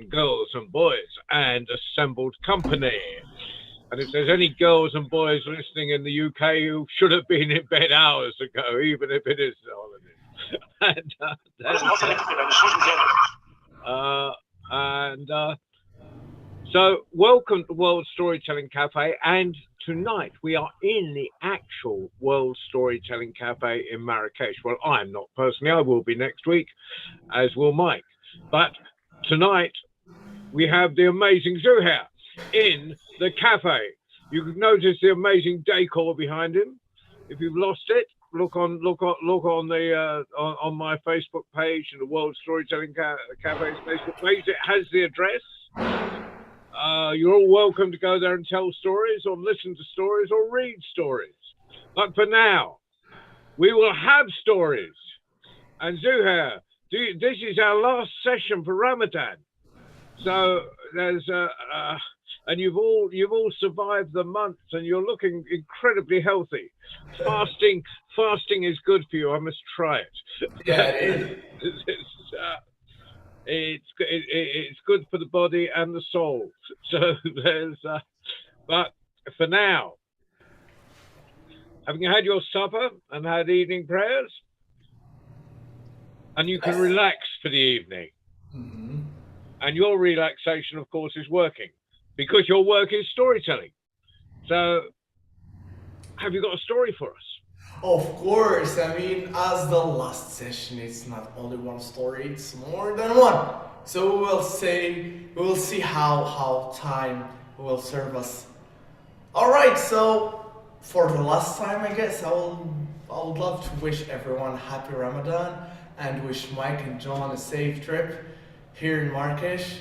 girls and boys and assembled company. And if there's any girls and boys listening in the UK who should have been in bed hours ago, even if it is the holidays, and uh, and so welcome to World Storytelling Cafe. And tonight we are in the actual World Storytelling Cafe in Marrakesh. Well, I'm not personally. I will be next week, as will Mike. But tonight we have the amazing Zouhair in the cafe. You can notice the amazing decor behind him. If you've lost it, look on the on my Facebook page and the World Storytelling Cafe's Facebook page. It has the address. You're all welcome to go there and tell stories, or listen to stories, or read stories. But for now, we will have stories. And Zouhair, this is our last session for Ramadan. So there's and you've all survived the months, and you're looking incredibly healthy. Fasting is good for you. I must try it. Yeah, it is. it's, it's good for the body and the soul. So there's but for now, having had your supper and had evening prayers, and you can Yes. relax for the evening. hmm And your relaxation, of course, is working because your work is storytelling. So, have you got a story for us? Of course, I mean, as the last session, it's not only one story, it's more than one. So we will see how time will serve us. All right, so for the last time, I guess I would love to wish everyone happy Ramadan and wish Mike and John a safe trip here in Marrakesh.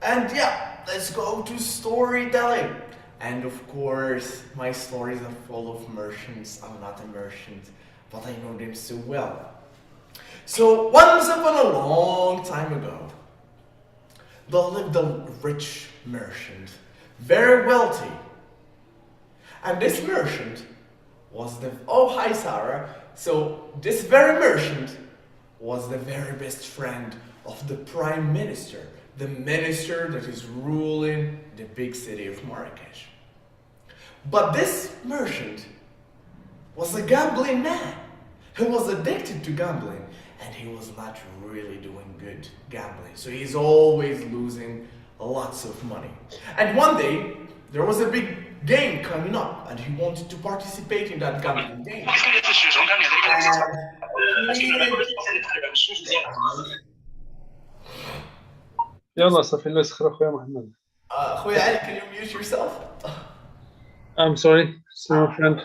And yeah, let's go to storytelling. And of course, my stories are full of merchants. I'm not a merchant, but I know them so well. So once upon a long time ago, there lived a rich merchant, very wealthy. And this merchant was the oh hi Sarah. So this very merchant was the very best friend of the prime minister, the minister that is ruling the big city of Marrakesh. But this merchant was a gambling man who was addicted to gambling, and he was not really doing good gambling. So he's always losing lots of money. And one day there was a big game coming up, and he wanted to participate in that gambling game. And he needed يلا صافي نسخر اخويا محمد. خويا علي, can you mute yourself? I'm sorry, it's my friend.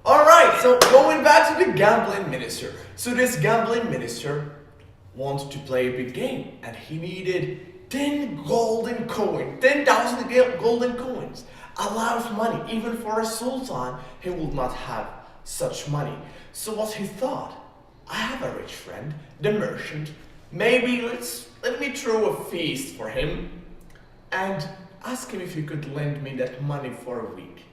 Alright, so going back to the gambling minister. So this gambling minister wanted to play a big game, and he needed 10 golden coins, 10,000 golden coins. A lot of money. Even for a sultan, he would not have such money. So what he thought, I have a rich friend, the merchant. Maybe let me throw a feast for him and ask him if he could lend me that money for a week.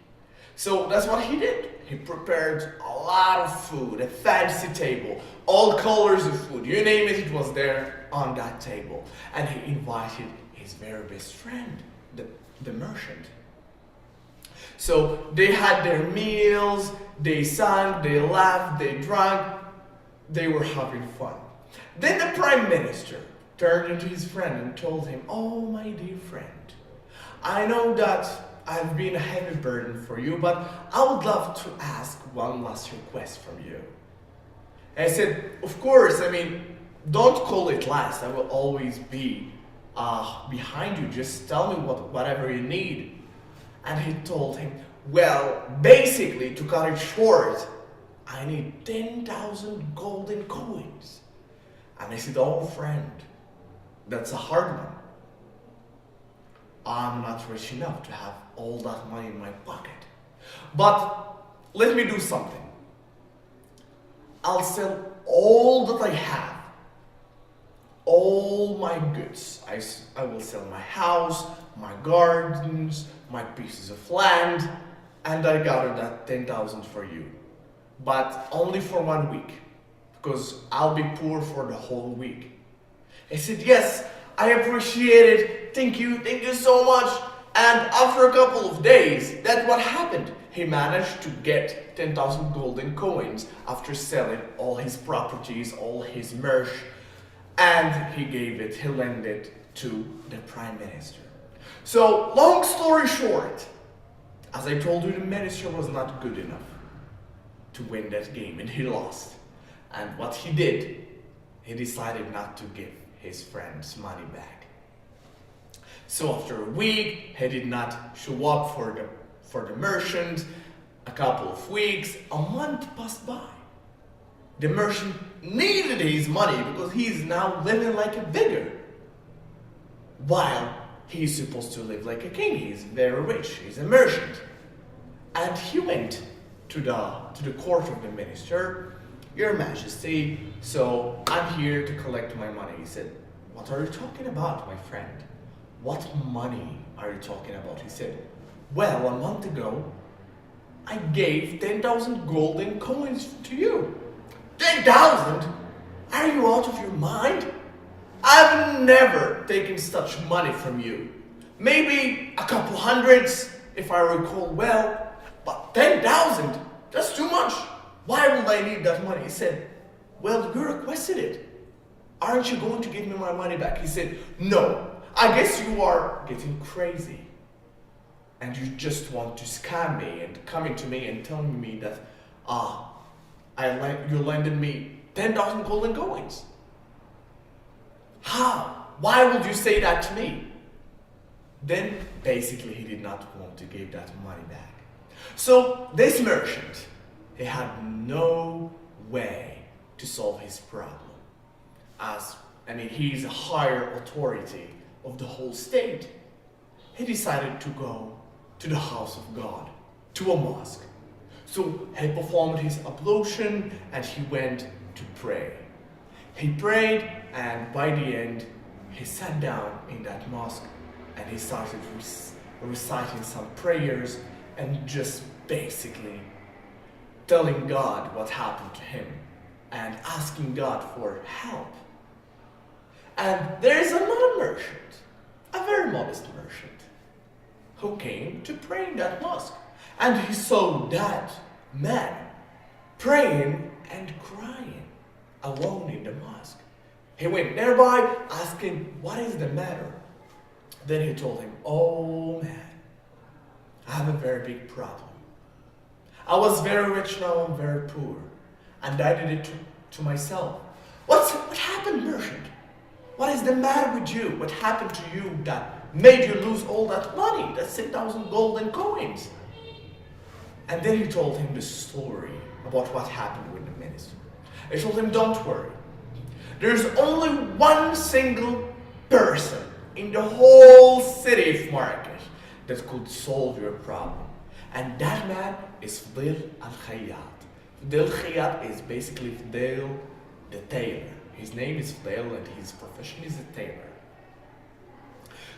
So that's what he did. He prepared a lot of food, a fancy table, all colors of food, you name it, it was there on that table. And he invited his very best friend, the merchant. So they had their meals, they sang, they laughed, they drank, they were having fun. Then the prime minister turned into his friend and told him, oh my dear friend, I know that I've been a heavy burden for you, but I would love to ask one last request from you. I said, of course, I mean, don't call it last. I will always be behind you. Just tell me whatever you need. And he told him, well, basically, to cut it short, I need 10,000 golden coins. And I said, oh friend, that's a hard one. I'm not rich enough to have all that money in my pocket. But let me do something. I'll sell all that I have, all my goods. I will sell my house, my gardens, my pieces of land, and I gather that 10,000 for you. But only for 1 week, because I'll be poor for the whole week. I said, yes, I appreciate it. Thank you so much. And after a couple of days, that's what happened. He managed to get 10,000 golden coins after selling all his properties, all his merch, and he lent it to the Prime Minister. So, long story short, as I told you, the Minister was not good enough to win that game, and he lost. And what he did, he decided not to give his friend's money back. So after a week, he did not show up for the merchant. A couple of weeks, a month passed by. The merchant needed his money because he's now living like a beggar. While he's supposed to live like a king, he's very rich, he's a merchant. And he went to the court of the minister. Your Majesty, so I'm here to collect my money. He said, what are you talking about, my friend? What money are you talking about? He said, well, a month ago, I gave 10,000 golden coins to you. 10,000? Are you out of your mind? I've never taken such money from you. Maybe a couple hundreds, if I recall well, but 10,000? That's too much. Why would I need that money? He said, well, you requested it. Aren't you going to give me my money back? He said, no, I guess you are getting crazy. And you just want to scam me and coming to me and telling me that, you lended me 10,000 golden coins. How? Why would you say that to me? Then, basically, he did not want to give that money back. So, this merchant, he had no way to solve his problem. He's a higher authority of the whole state. He decided to go to the house of God, to a mosque. So he performed his ablution and he went to pray. He prayed, and by the end, he sat down in that mosque and he started reciting some prayers and just basically telling God what happened to him and asking God for help. And there is another merchant, a very modest merchant, who came to pray in that mosque. And he saw that man praying and crying alone in the mosque. He went nearby asking, what is the matter? Then he told him, oh man, I have a very big problem. I was very rich, now I'm very poor. And I did it to myself. What happened, merchant? What is the matter with you? What happened to you that made you lose all that money? That's 6,000 golden coins. And then he told him the story about what happened with the minister. He told him, don't worry. There's only one single person in the whole city of Marrakesh that could solve your problem. And that man is Fidel al-Khayyat. Fidel Khayyat is basically Fidel the tailor. His name is Fidel and his profession is a tailor.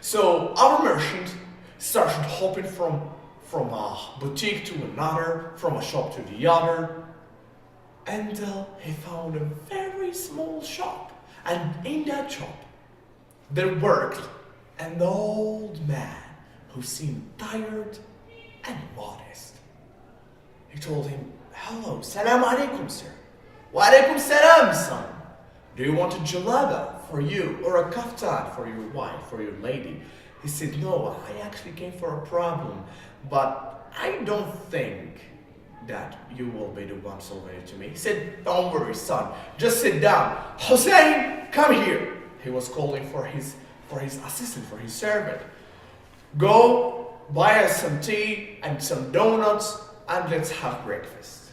So our merchant started hopping from a boutique to another, from a shop to the other, until he found a very small shop. And in that shop, there worked an old man who seemed tired and modest. He told him, hello, salam alaikum, sir. Wa alaikum salam, son. Do you want a jalaba for you or a kaftan for your wife, for your lady? He said, no, I actually came for a problem, but I don't think that you will be the one solving it to me. He said, don't worry, son, just sit down. Hussein, come here. He was calling for his assistant, for his servant. Go buy us some tea and some donuts and let's have breakfast.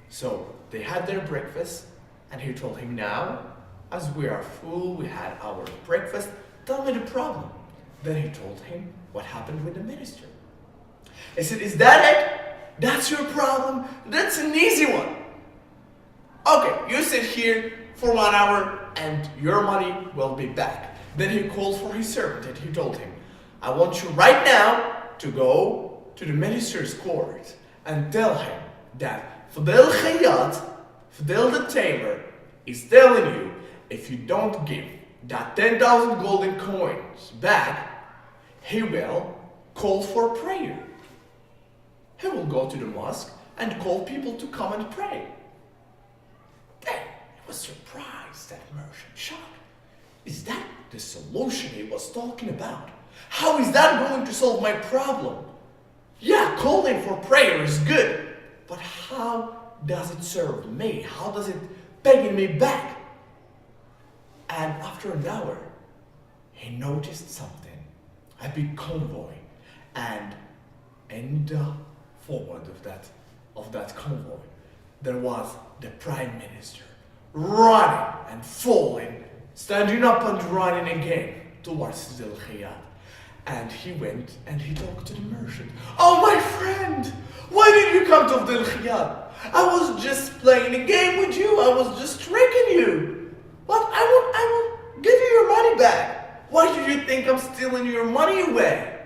So they had their breakfast. And he told him, now, as we are full, we had our breakfast, tell me the problem. Then he told him what happened with the minister. He said, is that it? That's your problem? That's an easy one. Okay, you sit here for 1 hour and your money will be back. Then he called for his servant and he told him, I want you right now to go to the minister's court and tell him that Fidel Khayyat, Fidel the tailor, is telling you if you don't give that 10,000 golden coins back, he will call for prayer. He will go to the mosque and call people to come and pray. Then he was surprised, that merchant, shocked. Is that the solution he was talking about? How is that going to solve my problem? Yeah, calling for prayer is good, but how does it serve me? How does it pay me back? And after an hour, he noticed something, a big convoy, and in the forward of that convoy, there was the Prime Minister running and falling, standing up and running again towards Zouhair. And he went and he talked to the merchant. Oh, my friend, why did you come to Zouhair? I was just playing a game with you. I was just tricking you. But I will give you your money back. Why do you think I'm stealing your money away?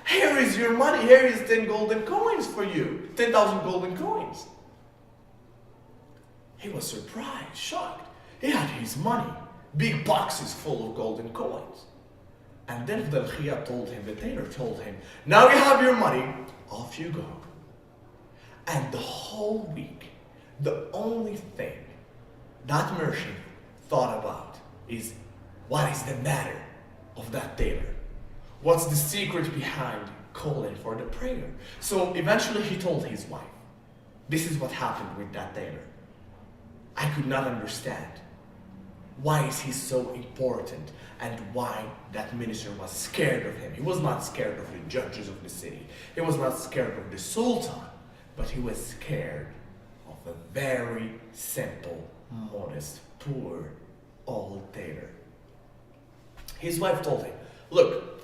Here is your money. Here is 10 golden coins for you. 10,000 golden coins. He was surprised, shocked. He had his money. Big boxes full of golden coins. And then the tailor told him, now you have your money, off you go. And the whole week, the only thing that merchant thought about is, what is the matter of that tailor? What's the secret behind calling for the prayer? So eventually he told his wife, this is what happened with that tailor. I could not understand. Why is he so important, and why that minister was scared of him? He was not scared of the judges of the city. He was not scared of the sultan, but he was scared of a very simple, modest, poor, old tailor. His wife told him, look,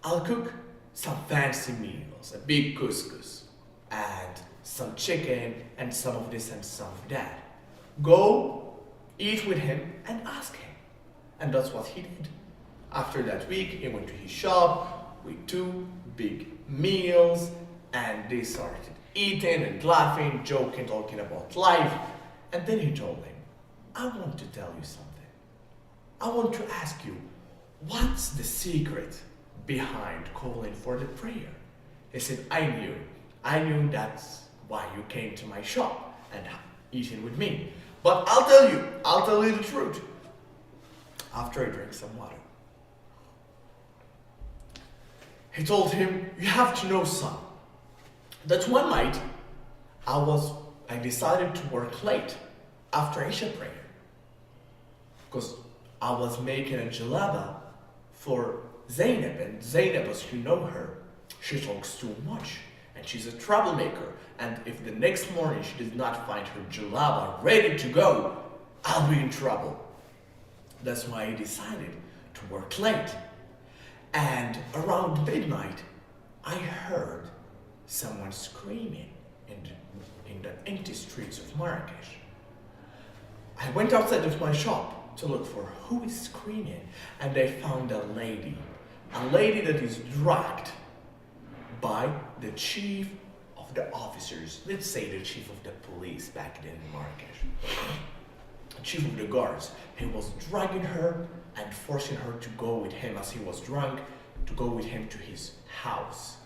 I'll cook some fancy meals, a big couscous, and some chicken, and some of this and some of that. Go eat with him and ask him. And that's what he did. After that week, he went to his shop with 2 big meals, and they started eating and laughing, joking, talking about life. And then he told him, I want to tell you something. I want to ask you, what's the secret behind calling for the prayer? He said, I knew that's why you came to my shop and eating with me. But I'll tell you the truth. After I drank some water, he told him, you have to know, son, that one night I decided to work late after Isha prayer because I was making a jalaba for Zainab, and Zainab, as you know her, she talks too much and she's a troublemaker, and if the next morning she does not find her jalaba ready to go, I'll be in trouble. That's why I decided to work late. And around midnight, I heard someone screaming in the empty streets of Marrakesh. I went outside of my shop to look for who is screaming, and I found a lady that is dragged by the chief of the officers, let's say the chief of the police back then in Marrakesh, the chief of the guards. He was dragging her and forcing her to go with him as he was drunk, to go with him to his house.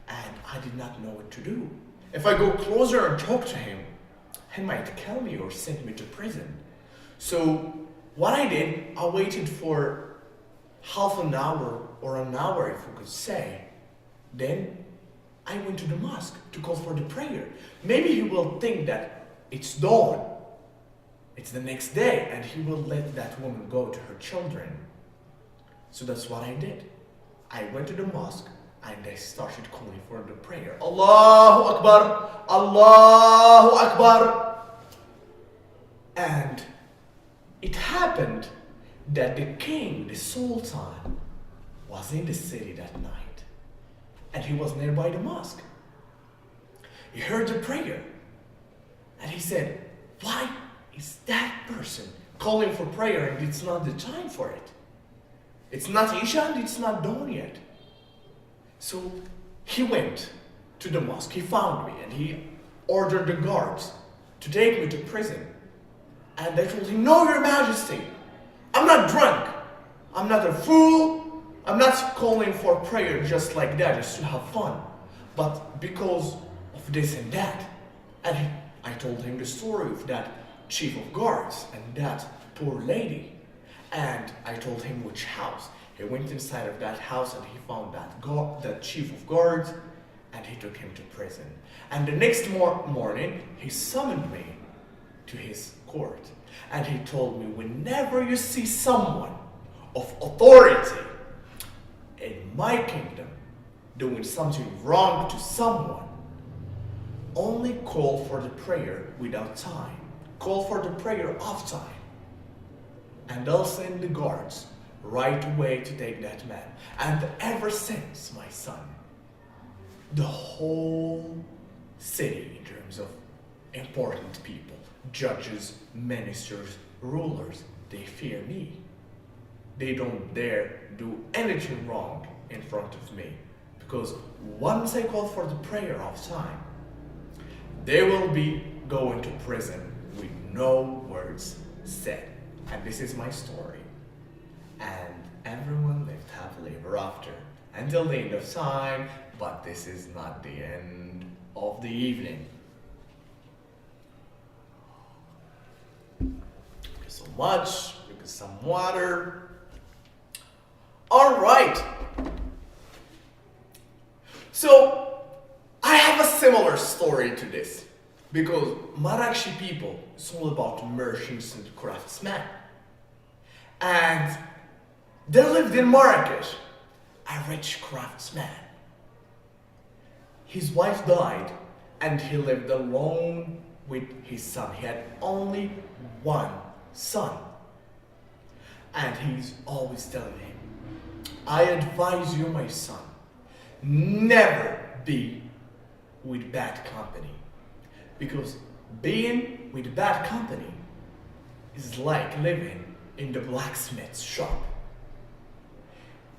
And I did not know what to do. If I go closer and talk to him, he might kill me or send me to prison. So what I did, I waited for half an hour or an hour, if we could say. Then I went to the mosque to call for the prayer. Maybe he will think that it's dawn, it's the next day, and he will let that woman go to her children. So that's what I did. I went to the mosque and I started calling for the prayer. Allahu Akbar, Allahu Akbar. And it happened that the king, the sultan, was in the city that night, and he was nearby the mosque. He heard the prayer, and he said, why is that person calling for prayer and it's not the time for it? It's not Isha and it's not dawn yet. So he went to the mosque, he found me, and he ordered the guards to take me to prison. And I told him, no, Your Majesty, I'm not drunk. I'm not a fool. I'm not calling for prayer just like that, just to have fun. But because of this and that. And I told him the story of that chief of guards and that poor lady. And I told him which house. He went inside of that house and he found that chief of guards, and he took him to prison. And the next morning, he summoned me to his court. And he told me, whenever you see someone of authority in my kingdom doing something wrong to someone, only call for the prayer without time. Call for the prayer of time. And I'll send the guards right away to take that man. And ever since, my son, the whole city, in terms of important people, judges, ministers, rulers, they fear me. They don't dare do anything wrong in front of me. Because once I call for the prayer of time, they will be going to prison with no words said. And this is my story. And everyone lived happily ever after until the end of time, but this is not the end of the evening. So much, because some water. All right. So I have a similar story to this, because Marrakech people is all about merchants and craftsmen. And there lived in Marrakech a rich craftsman. His wife died and he lived alone with his son. He had only one son. And he's always telling him, I advise you, my son, never be with bad company. Because being with bad company is like living in the blacksmith's shop.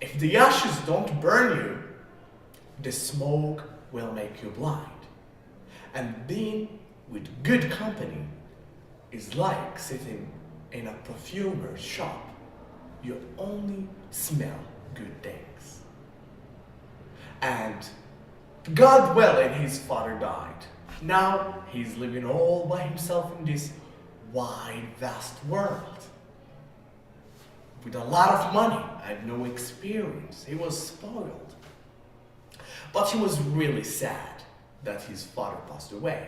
If the ashes don't burn you, the smoke will make you blind. And being with good company is like sitting in a perfumer's shop. You only smell good things. And God willing, his father died. Now he's living all by himself in this wide, vast world. With a lot of money and no experience. He was spoiled. But he was really sad that his father passed away.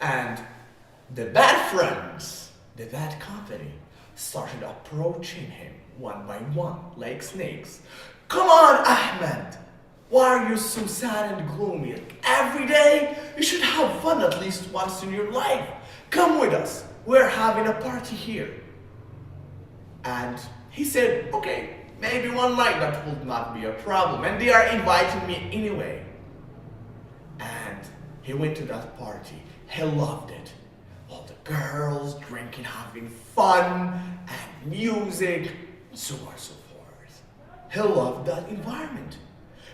And the bad friends, the bad company, started approaching him one by one, like snakes. Come on, Ahmed! Why are you so sad and gloomy? Every day, you should have fun at least once in your life. Come with us. We're having a party here. And he said, okay, maybe one night that would not be a problem. And they are inviting me anyway. And he went to that party. He loved it. All the girls drinking, having fun, and music, and so on and so forth. He loved that environment.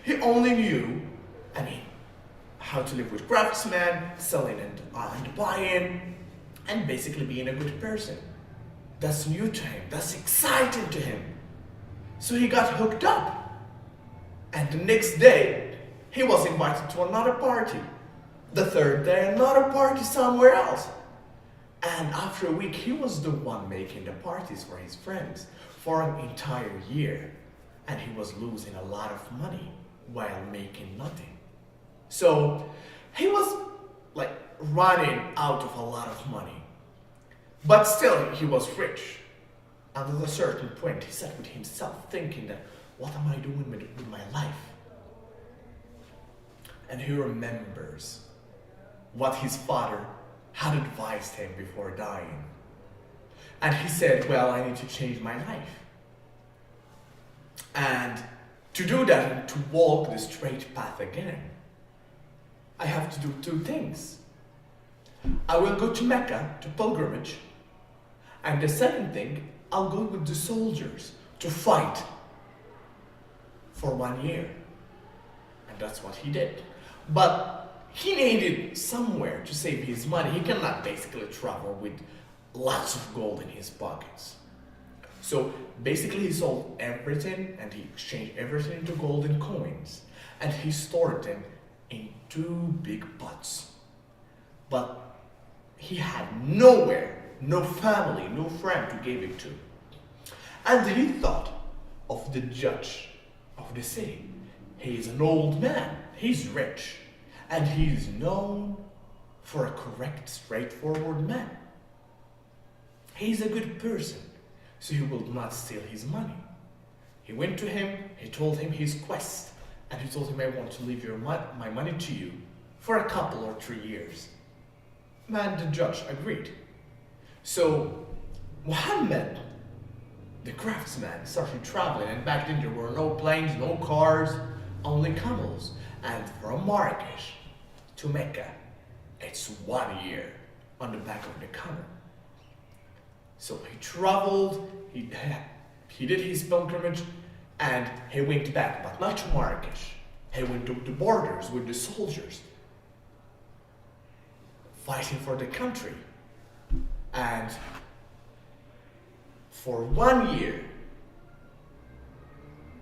He only knew, how to live with craftsmen, selling and buying, and basically being a good person. That's new to him. That's exciting to him. So he got hooked up. And the next day, he was invited to another party. The third day, another party somewhere else. And after a week, he was the one making the parties for his friends for an entire year. And he was losing a lot of money while making nothing. So he was like running out of a lot of money. But still, he was rich. And at a certain point, he sat with himself thinking that, what am I doing with my life? And he remembers what his father had advised him before dying. And he said, well, I need to change my life. And to do that and to walk the straight path again, I have to do two things. I will go to Mecca to pilgrimage. And the second thing, I'll go with the soldiers to fight for 1 year. And that's what he did. But he needed somewhere to save his money. He cannot basically travel with lots of gold in his pockets. So basically he sold everything and he exchanged everything into golden coins and he stored them in two big pots. But he had nowhere, no family, no friend to give it to. And he thought of the judge of the city. He is an old man, he's rich, and he is known for a correct, straightforward man. He's a good person, so he will not steal his money. He went to him, he told him his quest, and he told him, I want to leave my money to you for a couple or 3 years. And the judge agreed. So Muhammad, the craftsman, started traveling, and back then there were no planes, no cars, only camels. And from Marrakesh to Mecca, it's 1 year on the back of the camel. So he traveled, he did his pilgrimage, and he went back, but not to Marrakesh. He went to the borders with the soldiers, fighting for the country. And for 1 year,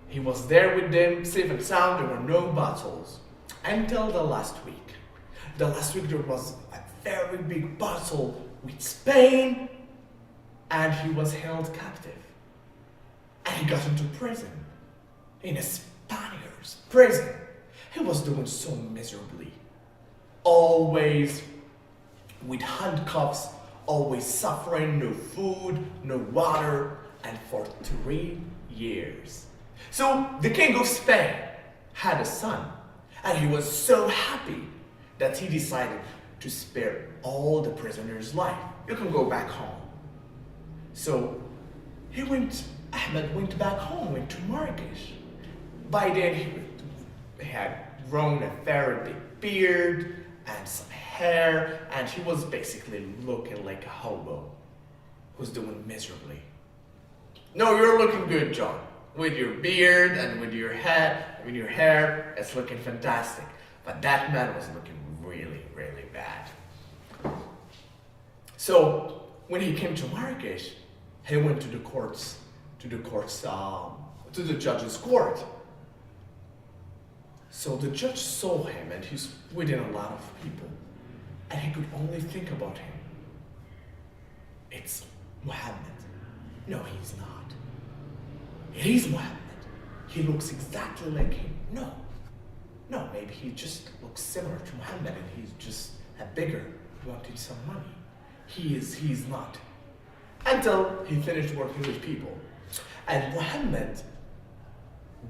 he was there with them, safe and sound. There were no battles until the last week. The last week there was a very big battle with Spain, and he was held captive. And he got into prison, in a Spaniard's prison. He was doing so miserably, always with handcuffs, always suffering, no food, no water, and for 3 years. So the king of Spain had a son, and he was so happy that he decided to spare all the prisoners' life. You can go back home. So Ahmed went back home, went to Marrakesh. By then he had grown a very big beard and some hair, and he was basically looking like a hobo who's doing miserably. No, you're looking good, John. With your beard and with your hair, it's looking fantastic. But that man was looking really, really bad. So when he came to Marrakesh, he went to the judge's court. So the judge saw him, and he's within a lot of people, and he could only think about him. It's Muhammad. No, he's not. It is Muhammad. He looks exactly like him. No, maybe he just looks similar to Muhammad, and he's just a bigger, wanting some money. He's not. Until he finished working with people. And Muhammad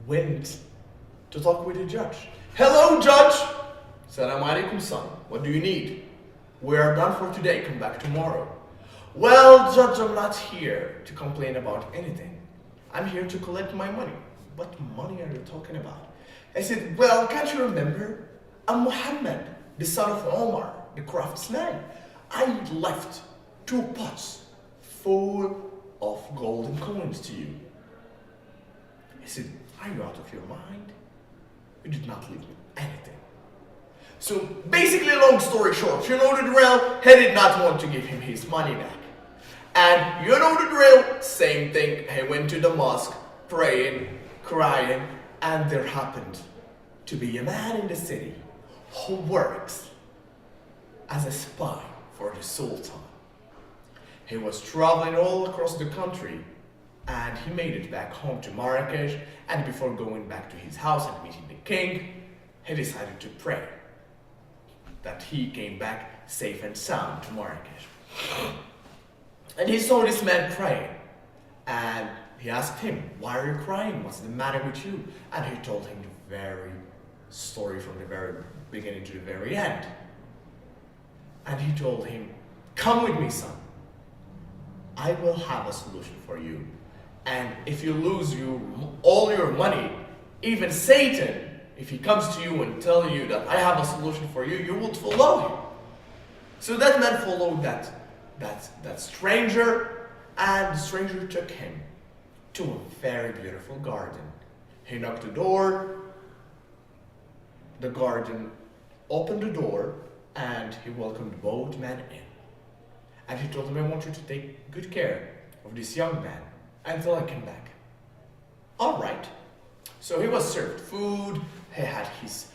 went to talk with the judge. Hello, judge! Salam alaikum, son. What do you need? We are done for today. Come back tomorrow. Well, judge, I'm not here to complain about anything. I'm here to collect my money. What money are you talking about? I said, well, can't you remember? I'm Muhammad, the son of Omar, the craftsman. I left 2 pots full of golden coins to you. He said, are you out of your mind? You did not leave me anything. So basically, long story short, you know the drill, he did not want to give him his money back. And you know the drill, same thing, he went to the mosque, praying, crying, and there happened to be a man in the city who works as a spy for the Sultan. He was traveling all across the country, and he made it back home to Marrakesh, and before going back to his house and meeting the king, he decided to pray that he came back safe and sound to Marrakesh. And he saw this man praying, and he asked him, why are you crying? What's the matter with you? And he told him the very story from the very beginning to the very end. And he told him, come with me, son. I will have a solution for you. And if you lose all your money, even Satan, if he comes to you and tell you that I have a solution for you, you will follow him. So that man followed that stranger, and the stranger took him to a very beautiful garden. He knocked the door, the garden opened the door, and he welcomed both men in. And he told him, I want you to take good care of this young man until I come back. All right. So he was served food, he had his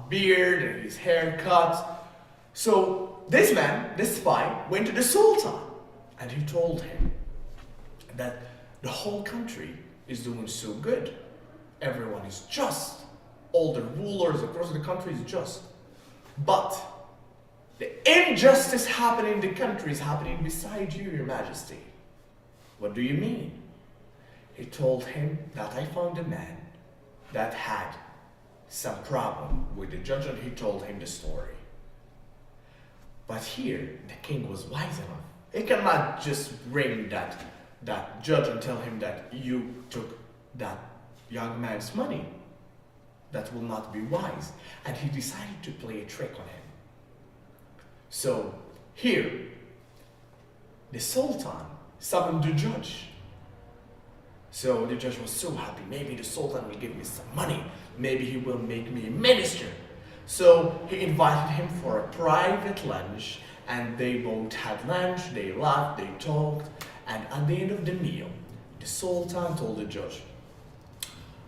beard and his hair cut. So this man, this spy, went to the Sultan and he told him that the whole country is doing so good. Everyone is just. All the rulers across the country is just. But the injustice happening in the country is happening beside you, Your Majesty. What do you mean? He told him that I found a man that had some problem with the judge, and he told him the story. But here, the king was wise enough. He cannot just bring that judge and tell him that you took that young man's money. That will not be wise. And he decided to play a trick on him. So here, the Sultan summoned the judge. So the judge was so happy. Maybe the Sultan will give me some money. Maybe he will make me a minister. So he invited him for a private lunch, and they both had lunch, they laughed, they talked, and at the end of the meal, the Sultan told the judge,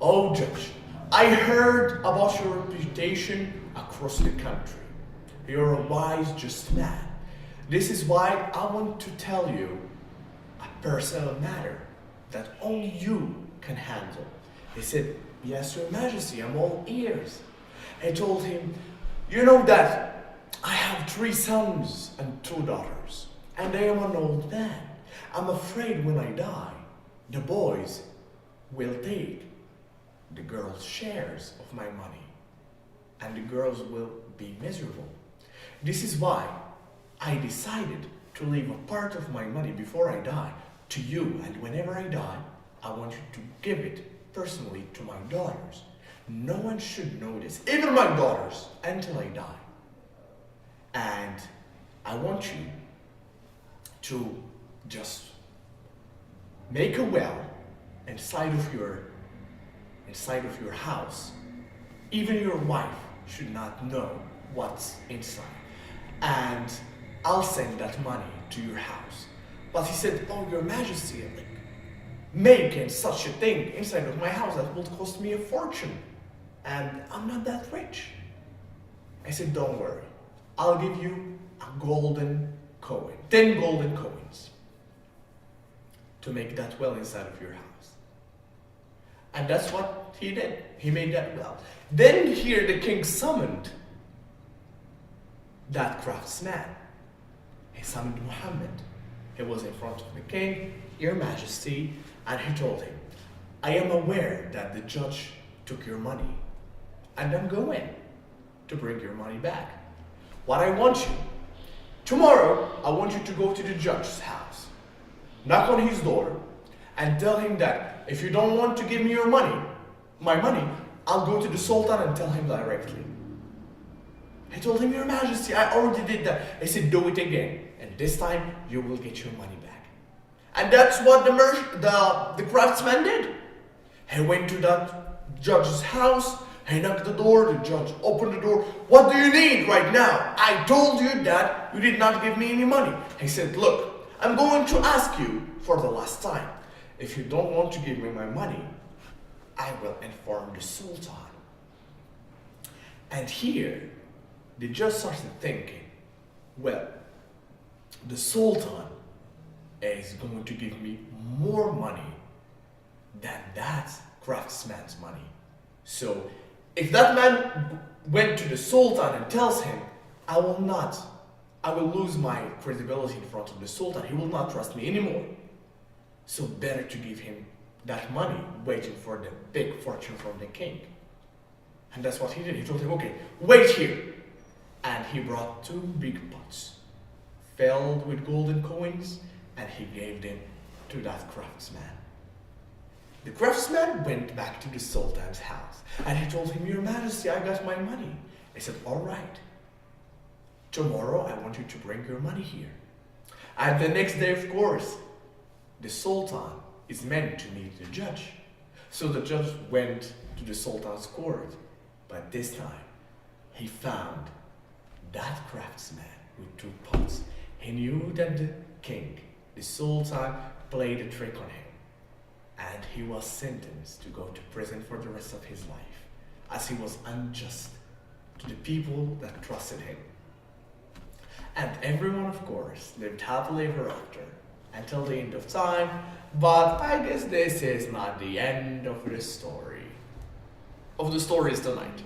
"Oh judge, I heard about your reputation across the country. You're a wise, just man. This is why I want to tell you a personal matter that only you can handle." He said, "Yes, Your Majesty, I'm all ears." I told him, "You know that I have 3 sons and 2 daughters, and I am an old man. I'm afraid when I die, the boys will take the girls' shares of my money, and the girls will be miserable. This is why I decided to leave a part of my money before I die to you, and whenever I die, I want you to give it personally to my daughters. No one should know this, even my daughters, until I die. And I want you to just make a well inside of your house. Even your wife should not know what's inside. And I'll send that money to your house." But he said, "Oh, Your Majesty, making such a thing inside of my house, that would cost me a fortune. And I'm not that rich." I said, "Don't worry. I'll give you a golden coin, 10 golden coins, to make that well inside of your house." And that's what he did. He made that well. Then here the king summoned that craftsman. He summoned Muhammad. He was in front of the king, "Your Majesty," and he told him, "I am aware that the judge took your money, and I'm going to bring your money back. What I want you, tomorrow, I want you to go to the judge's house, knock on his door, and tell him that if you don't want to give me my money, I'll go to the Sultan and tell him directly." He told him, "Your Majesty, I already did that." He said, "Do it again, and this time you will get your money back." And that's what the craftsman did. He went to that judge's house, he knocked the door, the judge opened the door. "What do you need right now? I told you that you did not give me any money." He said, "Look, I'm going to ask you for the last time. If you don't want to give me my money, I will inform the Sultan." And here, they just started thinking, well, the Sultan is going to give me more money than that craftsman's money. So if that man went to the Sultan and tells him, I will lose my credibility in front of the Sultan. He will not trust me anymore. So better to give him that money, waiting for the big fortune from the king. And that's what he did. He told him, "Okay, wait here." And he brought 2 big pots filled with golden coins, and he gave them to that craftsman. The craftsman went back to the Sultan's house, and he told him, "Your Majesty, I got my money." He said, "All right. Tomorrow I want you to bring your money here." And the next day, of course, the Sultan is meant to meet the judge. So the judge went to the Sultan's court, but this time he found that craftsman with 2 pots. He knew that the king, the sultan, played a trick on him, and he was sentenced to go to prison for the rest of his life, as he was unjust to the people that trusted him. And everyone, of course, lived happily ever after until the end of time, but I guess this is not the end of the story. Of the stories tonight.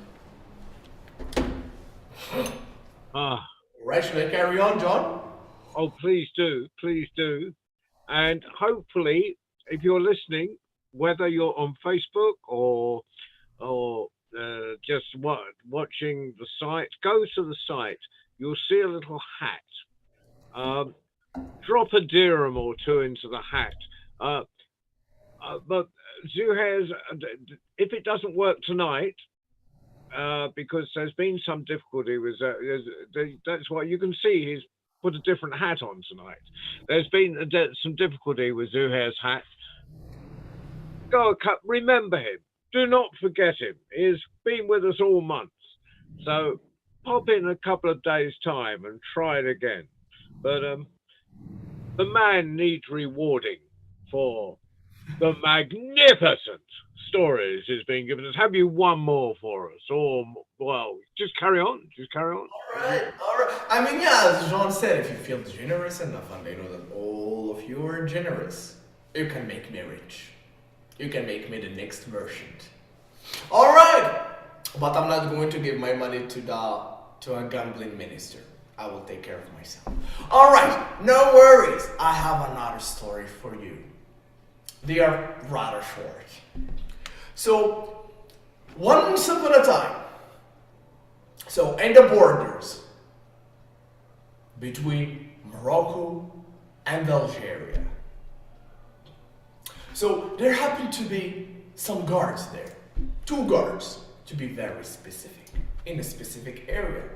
Ah, Right, should I carry on, John? oh, please do. And hopefully, if you're listening, whether you're on Facebook or just watching the site, go to the site. You'll see a little hat. Um, Drop a dirham or two into the hat. Uh, but Zouhair's, if it doesn't work tonight, because there's been some difficulty with that's why you can see he's put a different hat on tonight. There's been some difficulty with Zouhair's hat. Remember him. Do not forget him. He's been with us all month. So pop in a couple of days' time and try it again. But the man needs rewarding for the magnificent stories he's been given us. Have you one more for us? Or, well, just carry on. Just carry on. Alright. I mean, yeah, as John said, if you feel generous enough, and I know that all of you are generous, you can make me rich. You can make me the next merchant. Alright! But I'm not going to give my money to a gambling minister. I will take care of myself. Alright, no worries. I have another story for you. They are rather short. So, once upon a time, so in the borders between Morocco and Algeria, so there happened to be some guards there. 2 guards, to be very specific, in a specific area.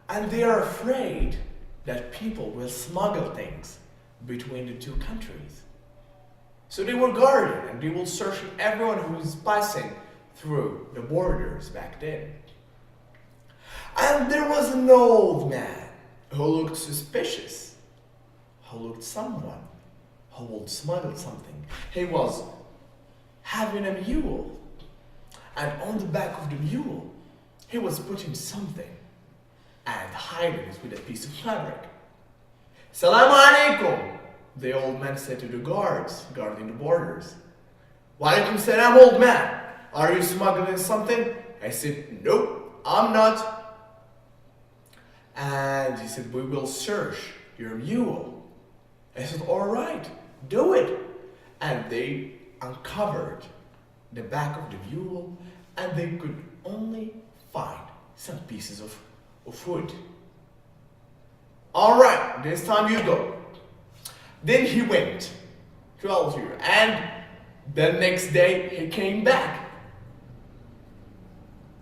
And they are afraid that people will smuggle things between the 2 countries. So they were guarding and they were searching everyone who was passing through the borders back then. And there was an old man who looked suspicious, who looked someone who would smuggle something. He was having a mule, and on the back of the mule, he was putting something and hiding it with a piece of fabric. Salaam alaikum, the old man said to the guards guarding the borders. Wa alaikum salam, old man. Are you smuggling something? I said, nope, I'm not. And he said, we will search your mule. I said, all right, do it. And they uncovered the back of the mule, and they could only find some pieces of wood. All right, this time you go. Then he went to Algeria, and the next day he came back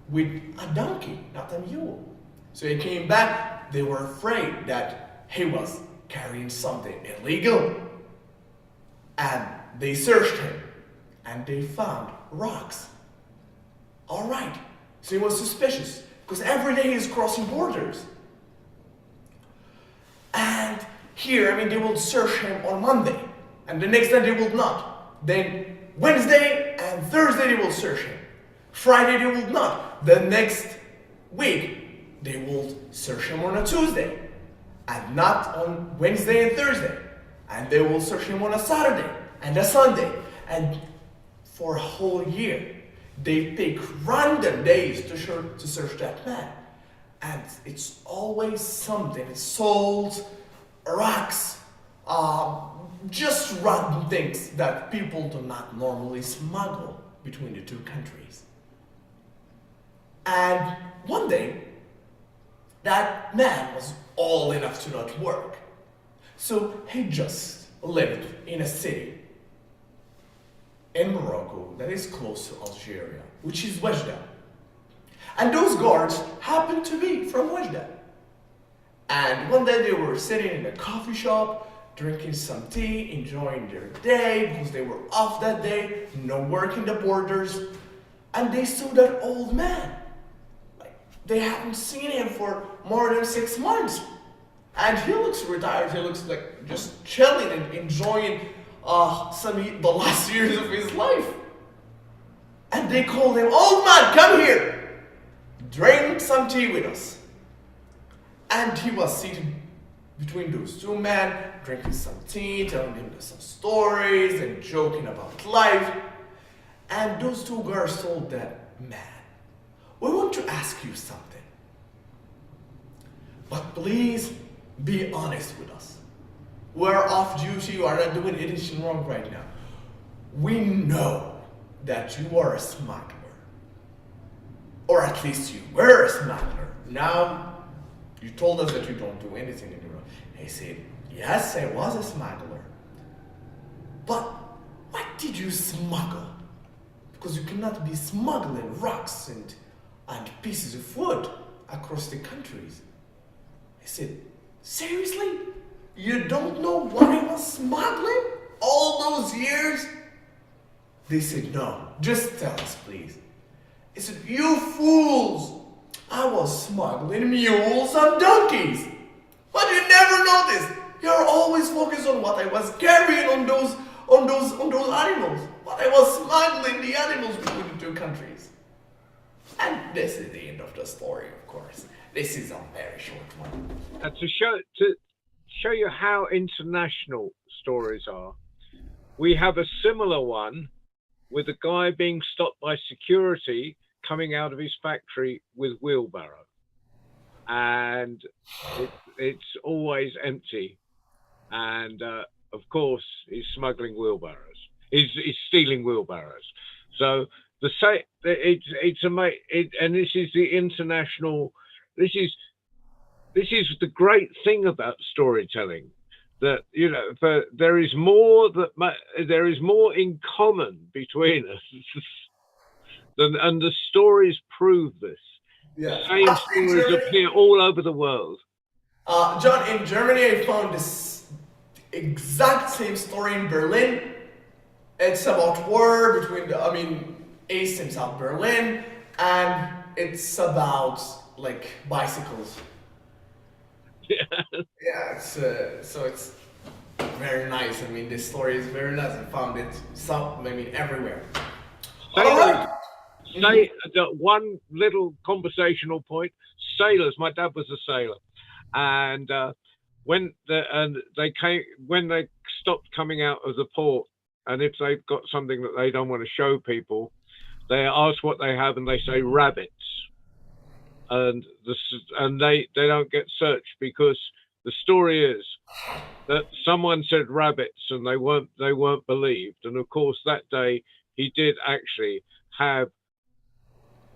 with a donkey, not a mule. So he came back, they were afraid that he was carrying something illegal. And they searched him, and they found rocks. All right, so he was suspicious, because every day he's crossing borders. And here, they will search him on Monday, and the next day they will not. Then Wednesday and Thursday they will search him. Friday they will not. The next week they will search him on a Tuesday, and not on Wednesday and Thursday. And they will search him on a Saturday and a Sunday. And for a whole year, they pick random days to search that man. And it's always something. It's salt, rocks, just random things that people do not normally smuggle between the 2 countries. And one day, that man was old enough to not work. So he just lived in a city in Morocco that is close to Algeria, which is Wajda. And those guards happened to be from Wajda. And one day they were sitting in a coffee shop, drinking some tea, enjoying their day because they were off that day, no work in the borders. And they saw that old man. They haven't seen him for more than 6 months. And he looks retired. He looks like just chilling and enjoying the last years of his life. And they called him, "Old man, come here. Drink some tea with us." And he was seated between those two men, drinking some tea, telling him some stories and joking about life. And those two girls told that man, "We want to ask you something. But please be honest with us. We're off duty, you are not doing anything wrong right now. We know that you are a smuggler. Or at least you were a smuggler. Now, you told us that you don't do anything anymore." He said, "Yes, I was a smuggler. But what did you smuggle? Because you cannot be smuggling rocks and pieces of wood across the countries." He said, "Seriously? You don't know what I was smuggling all those years?" They said, "No, just tell us, please." He said, "You fools! I was smuggling mules and donkeys. But you never noticed. You're always focused on what I was carrying on those animals. But I was smuggling the animals between the two countries." And this is the end of the story, of course. This is a very short one. And to show you how international stories are, we have a similar one with a guy being stopped by security coming out of his factory with wheelbarrow, and it's always empty. And of course, he's smuggling wheelbarrows. He's stealing wheelbarrows. So and this is the international. This is the great thing about storytelling, that there is more in common between us and the stories prove this. Yeah. Same stories appear all over the world. John, in Germany, I found this exact same story in Berlin. It's about war between East and South Berlin, and it's about like bicycles. Yeah. Yeah, so it's very nice. I mean, this story is very nice. I found it everywhere. All right. Say one little conversational point. Sailors. My dad was a sailor, and when they stopped coming out of the port, and if they've got something that they don't want to show people, they ask what they have, and they say rabbits, and they don't get searched, because the story is that someone said rabbits and they weren't believed. And of course, that day he did actually have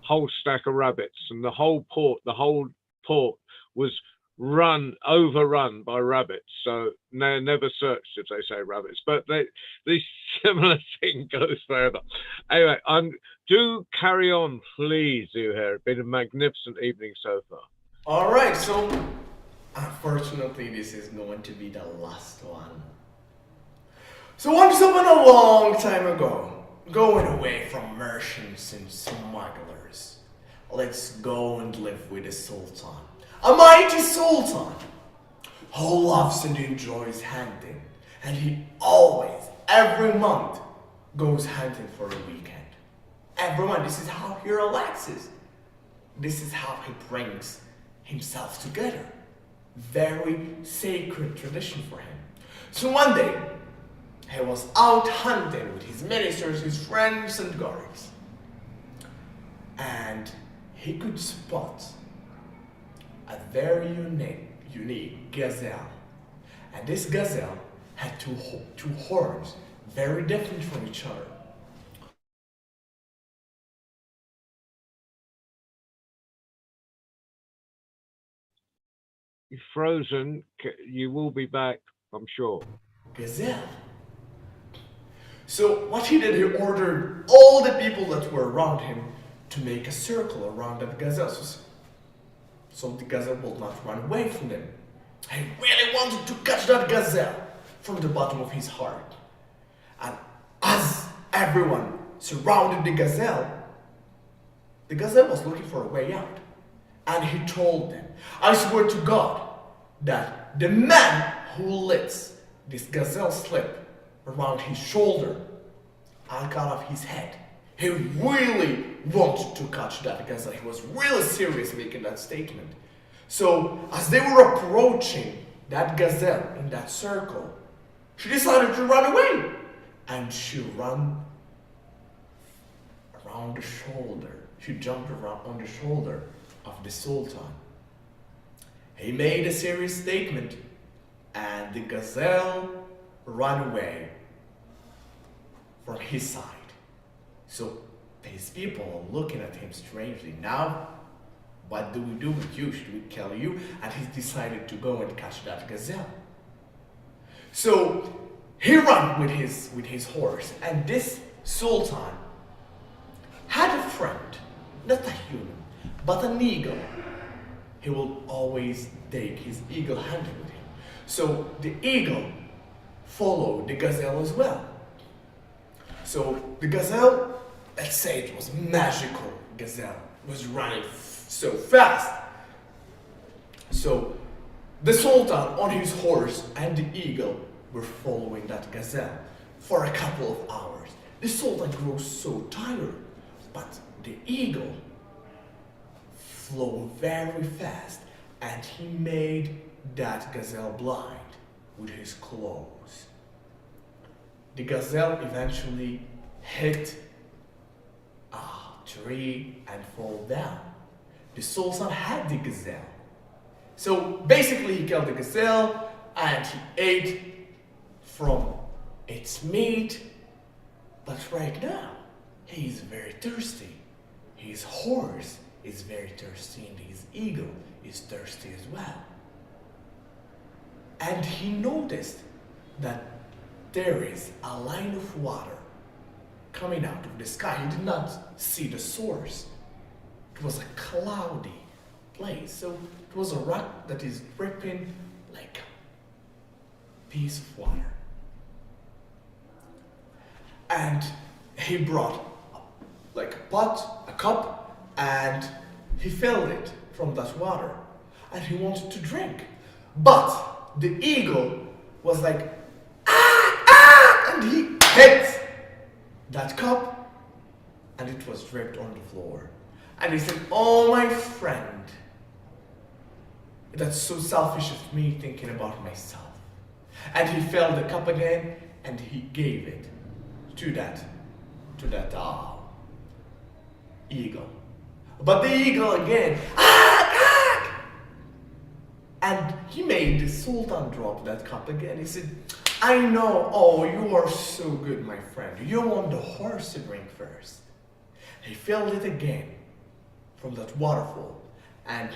whole stack of rabbits, and the whole port was overrun by rabbits. So they're never searched if they say rabbits. But this similar thing goes further. Anyway, do carry on, please, Zouhair. It's been a magnificent evening so far. All right, so unfortunately, this is going to be the last one. So once upon a long time ago, going away from merchants and smugglers, let's go and live with a sultan. A mighty sultan who loves and enjoys hunting, and he always, every month, goes hunting for a weekend. Every month, this is how he relaxes. This is how he brings himself together. Very sacred tradition for him. So one day, he was out hunting with his ministers, his friends and guards. And he could spot a very unique gazelle. And this gazelle had two horns, very different from each other. You're frozen. You will be back, I'm sure. Gazelle. So what he did, he ordered all the people that were around him to make a circle around that gazelle, so the gazelle would not run away from them. He really wanted to catch that gazelle from the bottom of his heart. And as everyone surrounded the gazelle was looking for a way out. And he told them, I swear to God that the man who lets this gazelle slip around his shoulder and cut off his head. He really wanted to catch that gazelle. He was really serious making that statement. So as they were approaching that gazelle in that circle, she decided to run away. And she ran around the shoulder. She jumped around on the shoulder of the Sultan. He made a serious statement, and the gazelle ran away from his side. So his people are looking at him strangely. Now, what do we do with you? Should we kill you? And he decided to go and catch that gazelle. So he ran with his horse, and this Sultan had a friend, not a human, but an eagle. He will always take his eagle hunting with him. So the eagle followed the gazelle as well. So the gazelle, let's say it was magical gazelle, was running so fast. So the Sultan on his horse and the eagle were following that gazelle for a couple of hours. The Sultan grew so tired, but the eagle flew very fast, and he made that gazelle blind with his claws. The gazelle eventually hit a tree and fell down. The Sultan had the gazelle. So basically he killed the gazelle and he ate from its meat, but right now he is very thirsty. His horse is very thirsty and his eagle is thirsty as well. And he noticed that there is a line of water coming out of the sky. He did not see the source. It was a cloudy place. So it was a rock that is dripping like a piece of water. And he brought like a pot, a cup, and he filled it from that water. And he wanted to drink. But the eagle was like, and he hit that cup, and it was dripped on the floor. And he said, "Oh, my friend, that's so selfish of me thinking about myself." And he filled the cup again, and he gave it to that eagle. But the eagle again, and he made the Sultan drop that cup again. He said, "I know, oh, you are so good, my friend. You want the horse to drink first." He filled it again from that waterfall, and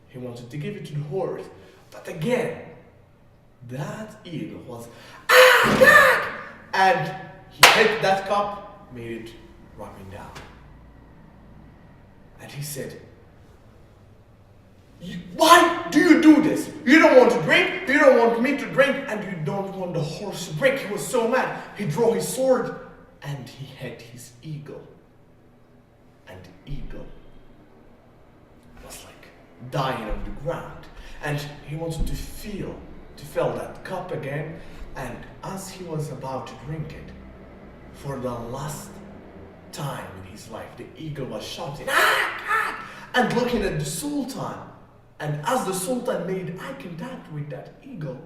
he wanted to give it to the horse. But again, that eagle was, and he hit that cup, made it dropping down. And he said, "Why do you do this? You don't want to drink, you don't want me to drink, and you don't want the horse to drink." He was so mad. He drew his sword and he hit his eagle. And the eagle was like dying on the ground. And he wanted to fill that cup again. And as he was about to drink it, for the last time in his life, the eagle was shouting, and looking at the Sultan. And as the Sultan made eye contact with that eagle,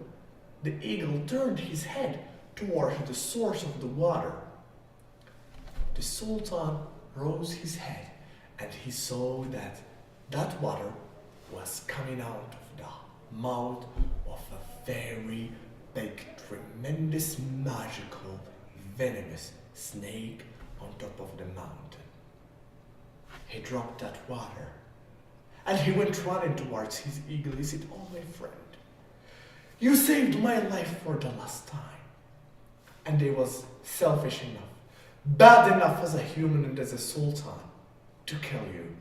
the eagle turned his head towards the source of the water. The Sultan rose his head and he saw that that water was coming out of the mouth of a very big, tremendous, magical, venomous snake on top of the mountain. He dropped that water and he went running towards his eagle. He said, "Oh, my friend, you saved my life for the last time." And he was selfish enough, bad enough as a human and as a sultan to kill you.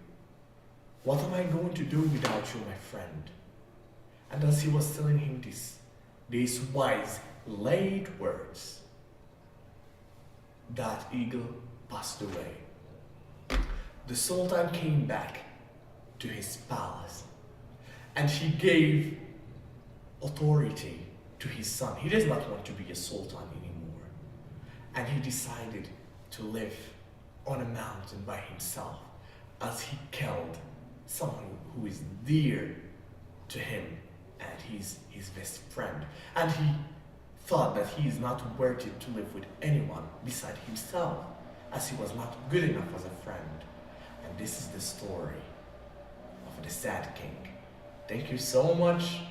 What am I going to do without you, my friend? And as he was telling him these wise, late words, that eagle passed away. The sultan came back to his palace and he gave authority to his son. He does not want to be a sultan anymore. And he decided to live on a mountain by himself as he killed someone who is dear to him and he's his best friend. And he thought that he is not worthy to live with anyone beside himself, as he was not good enough as a friend. And this is the story of the sad king. Thank you so much,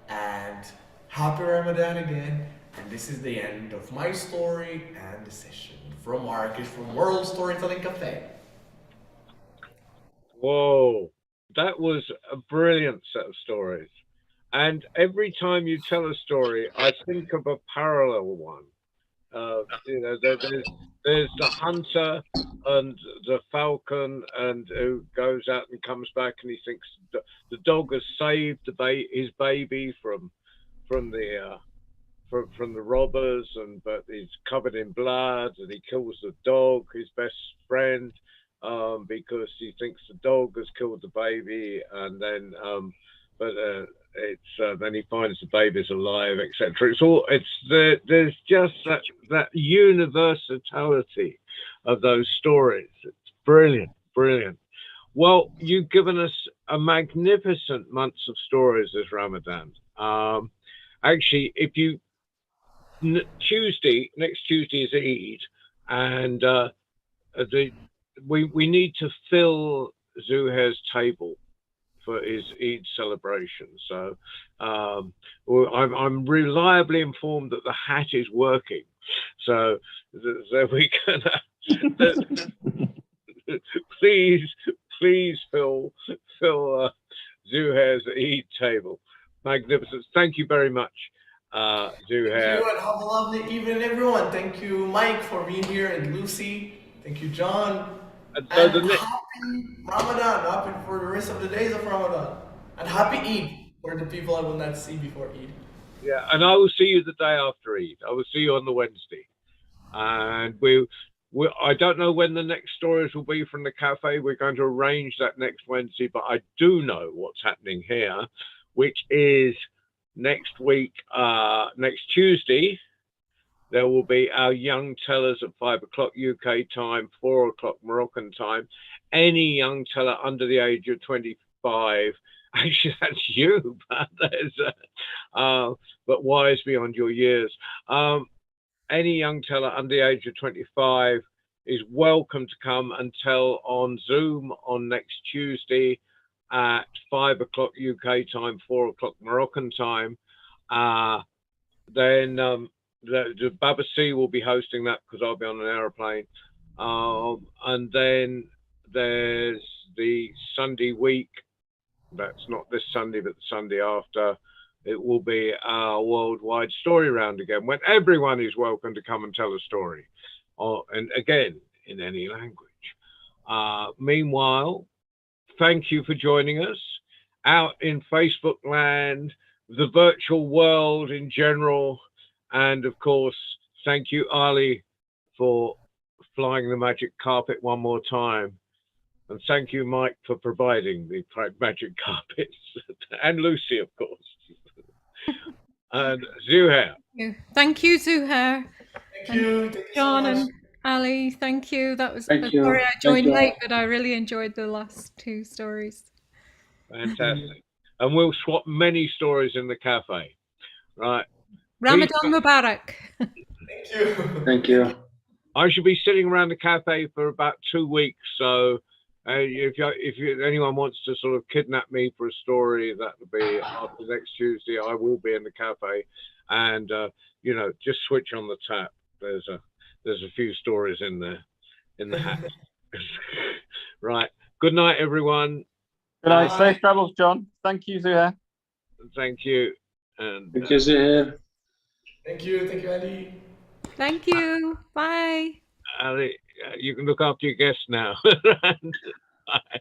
and happy Ramadan again. And this is the end of my story and the session from Marrakesh, from World Storytelling Cafe. Whoa, that was a brilliant set of stories. And every time you tell a story, I think of a parallel one. There's the hunter and the falcon, and who goes out and comes back, and he thinks the dog has saved his baby from the from the robbers, but he's covered in blood, and he kills the dog, his best friend, because he thinks the dog has killed the baby, and then then he finds the baby's alive, etc. There's just that universality of those stories. It's brilliant, brilliant. Well, you've given us a magnificent month of stories this Ramadan. Actually, if you next Tuesday is Eid, and we need to fill Zouhair's table for his Eid celebration. So I'm reliably informed that the hat is working. So we're gonna please fill Zouhair's Eid table. Magnificent. Thank you very much, Zouhair. Thank you, and have a lovely evening, everyone. Thank you, Mike, for being here, and Lucy. Thank you, John. And And happy Ramadan, happy for the rest of the days of Ramadan. And happy Eid for the people I will not see before Eid. Yeah, and I will see you the day after Eid. I will see you on the Wednesday. And I don't know when the next stories will be from the cafe. We're going to arrange that next Wednesday, but I do know what's happening here, which is next week, next Tuesday, there will be our young tellers at 5 o'clock UK time, 4 o'clock Moroccan time. Any young teller under the age of 25, actually that's you, but wise beyond your years. Any young teller under the age of 25 is welcome to come and tell on Zoom on next Tuesday at 5 o'clock UK time, 4 o'clock Moroccan time. Then the Baba C will be hosting that because I'll be on an aeroplane. And then there's the Sunday week. That's not this Sunday, but the Sunday after. It will be our worldwide story round again, when everyone is welcome to come and tell a story, and again, in any language. Meanwhile, thank you for joining us out in Facebook land, the virtual world in general, and of course, thank you, Ali, for flying the magic carpet one more time. And thank you, Mike, for providing the magic carpets, and Lucy, of course. And Zouhair. Thank you, Zouhair. Thank you. Thank you John so much. and Ali, thank you. That was Thank you. sorry I Thank joined you. late, but I really enjoyed the last two stories. Fantastic. And we'll swap many stories in the cafe. Right. Ramadan Mubarak. Thank you. Thank you. I should be sitting around the cafe for about 2 weeks. So if anyone wants to sort of kidnap me for a story, that will be after next Tuesday. I will be in the cafe, and just switch on the tap. There's a few stories in there, in the hat. Right. Good night, everyone. Good night. Safe travels, John. Thank you, Zouhair. Thank you. And Thank you, Zouhair. Thank you. Thank you, Ali. Thank you. Bye. Ali, you can look after your guests now. Bye.